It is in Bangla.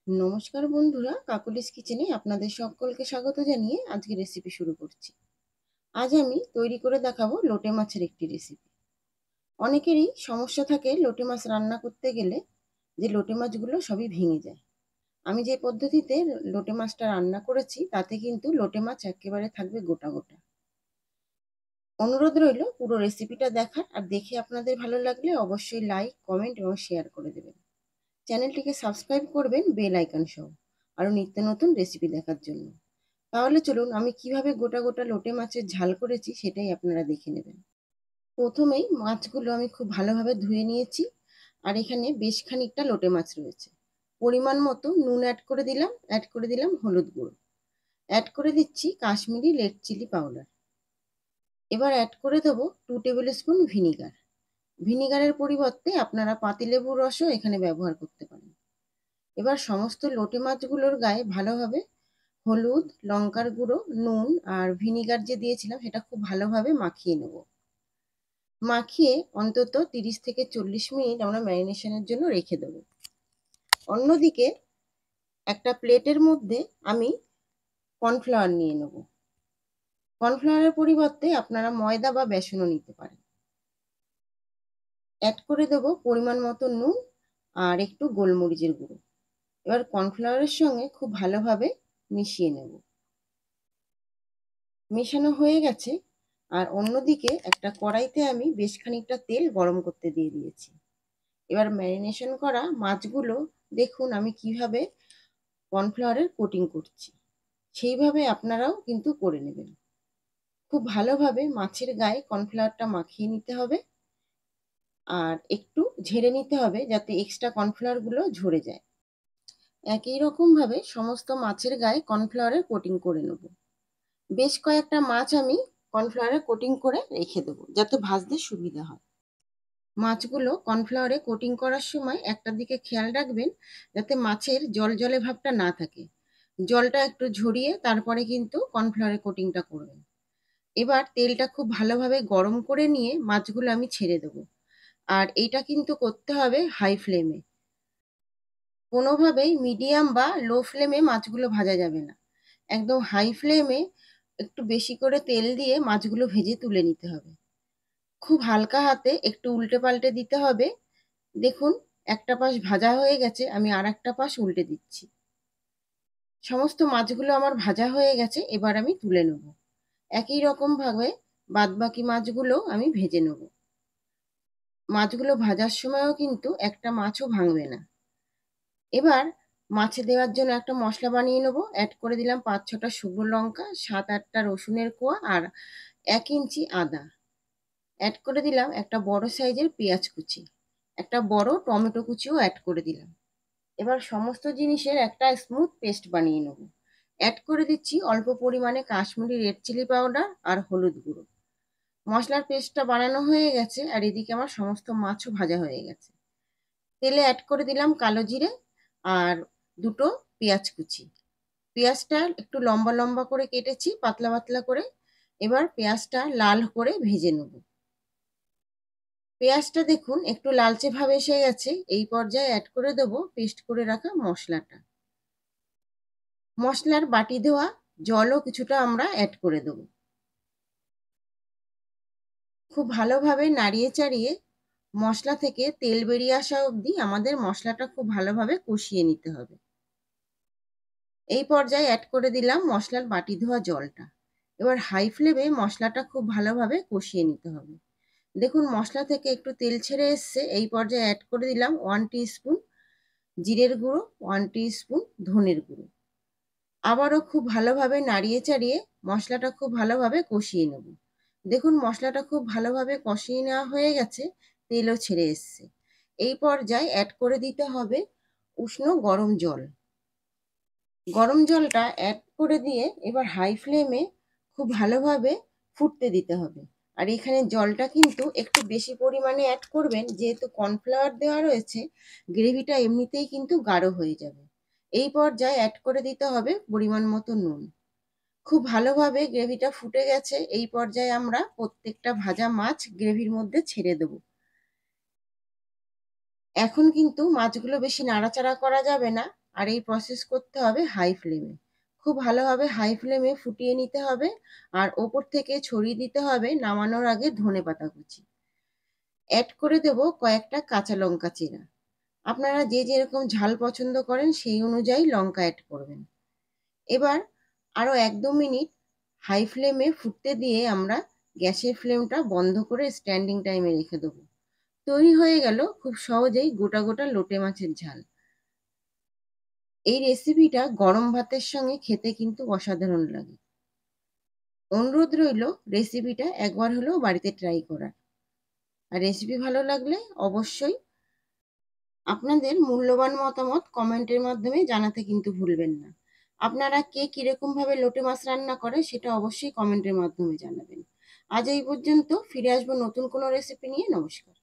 নমস্কার বন্ধুরা, কাকুলিস কিচেনে আপনাদের সকলকে স্বাগত জানিয়ে আজকে রেসিপি শুরু করছি। আজ আমি তৈরি করে দেখাবো লোটে মাছের একটি রেসিপি। অনেকেরই সমস্যা থাকে লোটে মাছ রান্না করতে গেলে, যে লোটে মাছগুলো সবই ভেঙে যায়। আমি যে পদ্ধতিতে লোটে মাছটা রান্না করেছি তাতে কিন্তু লোটে মাছ একেবারে থাকবে গোটা গোটা। অনুরোধ রইল পুরো রেসিপিটা দেখার, আর দেখে আপনাদের ভালো লাগলে অবশ্যই লাইক, কমেন্ট এবং শেয়ার করে দেবেন। চ্যানেলটিকে সাবস্ক্রাইব করবেন বেল আইকন সহ, আরও নিত্য নতুন রেসিপি দেখার জন্য। তাহলে চলুন আমি কিভাবে গোটা গোটা লোটে মাছের ঝাল করেছি সেটাই আপনারা দেখে নেবেন। প্রথমেই মাছগুলো আমি খুব ভালোভাবে ধুয়ে নিয়েছি, আর এখানে বেশ খানিকটা লোটে মাছ রয়েছে। পরিমাণ মতো নুন অ্যাড করে দিলাম হলুদ গুঁড়ো, অ্যাড করে দিচ্ছি কাশ্মীরি রেড চিলি পাউডার। এবার অ্যাড করে দেবো 2 টেবিল স্পুন ভিনিগার। ভিনিগারের পরিবর্তে আপনারা পাতিলেবুর রসও এখানে ব্যবহার করতে পারেন। এবার সমস্ত লোটে মাছগুলোর গায়ে ভালোভাবে হলুদ, লঙ্কার গুঁড়ো, নুন আর ভিনিগার যে দিয়েছিলাম সেটা খুব ভালোভাবে মাখিয়ে নেব। মাখিয়ে অন্তত 30 থেকে 40 মিনিট আমরা ম্যারিনেশনের জন্য রেখে দেবো। অন্যদিকে একটা প্লেটের মধ্যে আমি কর্নফ্লাওয়ার নিয়ে নেব। কর্নফ্লাওয়ারের পরিবর্তে আপনারা ময়দা বা বেসনও নিতে পারেন। অ্যাড করে দেবো পরিমাণ মতো নুন আর একটু গোলমরিচের গুঁড়ো। এবার কর্নফ্লাওয়ারের সঙ্গে খুব ভালোভাবে মিশিয়ে নেব। মেশানো হয়ে গেছে, আর অন্যদিকে একটা কড়াইতে আমি বেশ খানিকটা তেল গরম করতে দিয়ে দিয়েছি। এবার ম্যারিনেশন করা মাছগুলো দেখুন আমি কিভাবে কর্নফ্লাওয়ারের কোটিং করছি, সেইভাবে আপনারাও কিন্তু করে নেবেন। খুব ভালোভাবে মাছের গায়ে কর্নফ্লাওয়ারটা মাখিয়ে নিতে হবে, আর একটু ঝেড়ে নিতে হবে যাতে এক্সট্রা কর্নফ্লাওয়ারগুলো ঝরে যায়। একই রকমভাবে সমস্ত মাছের গায়ে কর্নফ্লাওয়ারের কোটিং করে নেব। বেশ কয়েকটা মাছ আমি কর্নফ্লাওয়ারে কোটিং করে রেখে দেবো যাতে ভাজতে সুবিধা হয়। মাছগুলো কর্নফ্লাওয়ারে কোটিং করার সময় একটা দিকে খেয়াল রাখবেন যাতে মাছের জলজলে ভাবটা না থাকে। জলটা একটু ঝরিয়ে তারপরে কিন্তু কর্নফ্লাওয়ারে কোটিংটা করবেন। এবার তেলটা খুব ভালোভাবে গরম করে নিয়ে মাছগুলো আমি ছেড়ে দেবো, আর এইটা কিন্তু করতে হবে হাই ফ্লেমে। কোনোভাবেই মিডিয়াম বা লো ফ্লেমে মাছগুলো ভাজা যাবে না। একদম হাই ফ্লেমে একটু বেশি করে তেল দিয়ে মাছগুলো ভেজে তুলে নিতে হবে। খুব হালকা হাতে একটু উল্টে পাল্টে দিতে হবে। দেখুন একটা পাশ ভাজা হয়ে গেছে, আমি আর একটা পাশ উল্টে দিচ্ছি। সমস্ত মাছগুলো আমার ভাজা হয়ে গেছে, এবার আমি তুলে নেব। একই রকম ভাবে বাদবাকি মাছগুলো আমি ভেজে নেব। মাছগুলো ভাজার সময়ও কিন্তু একটা মাছও ভাঙবে না। এবার মাছে দেওয়ার জন্য একটা মশলা বানিয়ে নেব। অ্যাড করে দিলাম 5-6টা শুকনো লঙ্কা, 7-8টা রসুনের কোয়া আর 1 ইঞ্চি আদা। অ্যাড করে দিলাম একটা বড় সাইজের পেঁয়াজ কুচি, একটা বড় টমেটো কুচিও অ্যাড করে দিলাম। এবার সমস্ত জিনিসের একটা স্মুথ পেস্ট বানিয়ে নেব। অ্যাড করে দিচ্ছি অল্প পরিমাণে কাশ্মীরি রেড চিলি পাউডার আর হলুদ গুঁড়ো। মশলার পেস্টটা বানানো হয়ে গেছে, আর এদিকে আমার সমস্ত মাছও ভাজা হয়ে গেছে। তেলে অ্যাড করে দিলাম কালো জিরে আর 2টো পেঁয়াজ কুচি। পেঁয়াজটা একটু লম্বা লম্বা করে কেটেছি, পাতলা পাতলা করে। এবার পেঁয়াজটা লাল করে ভেজে নেব। পেঁয়াজটা দেখুন একটু লালচে ভাব এসে গেছে, এই পর্যায়ে অ্যাড করে দেবো পেস্ট করে রাখা মশলাটা। মশলার বাটি ধোয়া জলও কিছুটা আমরা অ্যাড করে দেবো। খুব ভালোভাবে নাড়িয়ে চাড়িয়ে মশলা থেকে তেল বেরিয়ে আসা অবধি আমাদের মশলাটা খুব ভালোভাবে কষিয়ে নিতে হবে। এই পর্যায়ে অ্যাড করে দিলাম মশলার বাটি ধোয়া জলটা। এবার হাই ফ্লেমে মশলাটা খুব ভালোভাবে কষিয়ে নিতে হবে। দেখুন মশলা থেকে একটু তেল ছেড়ে এসছে, এই পর্যায়ে অ্যাড করে দিলাম 1 টিস্পুন জিরের গুঁড়ো, 1 টিস্পুন ধনের গুঁড়ো। আবারও খুব ভালোভাবে নাড়িয়ে চাড়িয়ে মশলাটা খুব ভালোভাবে কষিয়ে নেব। দেখুন মশলাটা খুব ভালোভাবে কষিয়ে নেওয়া হয়ে গেছে, তেলও ছেড়ে এসছে। এই পর্যায়ে অ্যাড করে দিতে হবে উষ্ণ গরম জল। গরম জলটা অ্যাড করে দিয়ে এবার হাই ফ্লেমে খুব ভালোভাবে ফুটতে দিতে হবে। আর এখানে জলটা কিন্তু একটু বেশি পরিমাণে অ্যাড করবেন, যেহেতু কর্নফ্লাওয়ার দেওয়া রয়েছে, গ্রেভিটা এমনিতেই কিন্তু গাঢ় হয়ে যাবে। এই পর্যায়ে অ্যাড করে দিতে হবে পরিমাণ মতো নুন। খুব ভালোভাবে গ্রেভিটা ফুটে গেছে, এই পর্যায়ে আমরা প্রত্যেকটা ভাজা মাছ গ্রেভির মধ্যে ছেড়ে দেব। এখন কিন্তু মাছগুলো বেশি নাড়াচাড়া করা যাবে না, আর এই প্রসেস করতে হবে হাই ফ্লেমে। খুব ভালোভাবে হাই ফ্লেমে ফুটিয়ে নিতে হবে, আর ওপর থেকে ছড়িয়ে দিতে হবে নামানোর আগে ধনেপাতা কুচি। অ্যাড করে দেব কয়েকটা কাঁচা লঙ্কা চিরা। আপনারা যে যেরকম ঝাল পছন্দ করেন সেই অনুযায়ী লঙ্কা অ্যাড করবেন। এবার আরও 1-2 মিনিট হাই ফ্লেমে ফুটতে দিয়ে আমরা গ্যাসের ফ্লেমটা বন্ধ করে স্ট্যান্ডিং টাইমে রেখে দেবো। তৈরি হয়ে গেল খুব সহজেই গোটা গোটা লোটে মাছের ঝাল। এই রেসিপিটা গরম ভাতের সঙ্গে খেতে কিন্তু অসাধারণ লাগে। অনুরোধ রইল রেসিপিটা একবার হলেও বাড়িতে ট্রাই করার। আর রেসিপি ভালো লাগলে অবশ্যই আপনাদের মূল্যবান মতামত কমেন্টের মাধ্যমে জানাতে কিন্তু ভুলবেন না। আপনারা কে কিরকম ভাবে লোটে মাছ রান্না করে সেটা অবশ্যই কমেন্টের মাধ্যমে জানাবেন। আজ এই পর্যন্ত, ফিরে আসবো নতুন কোনো রেসিপি নিয়ে। নমস্কার।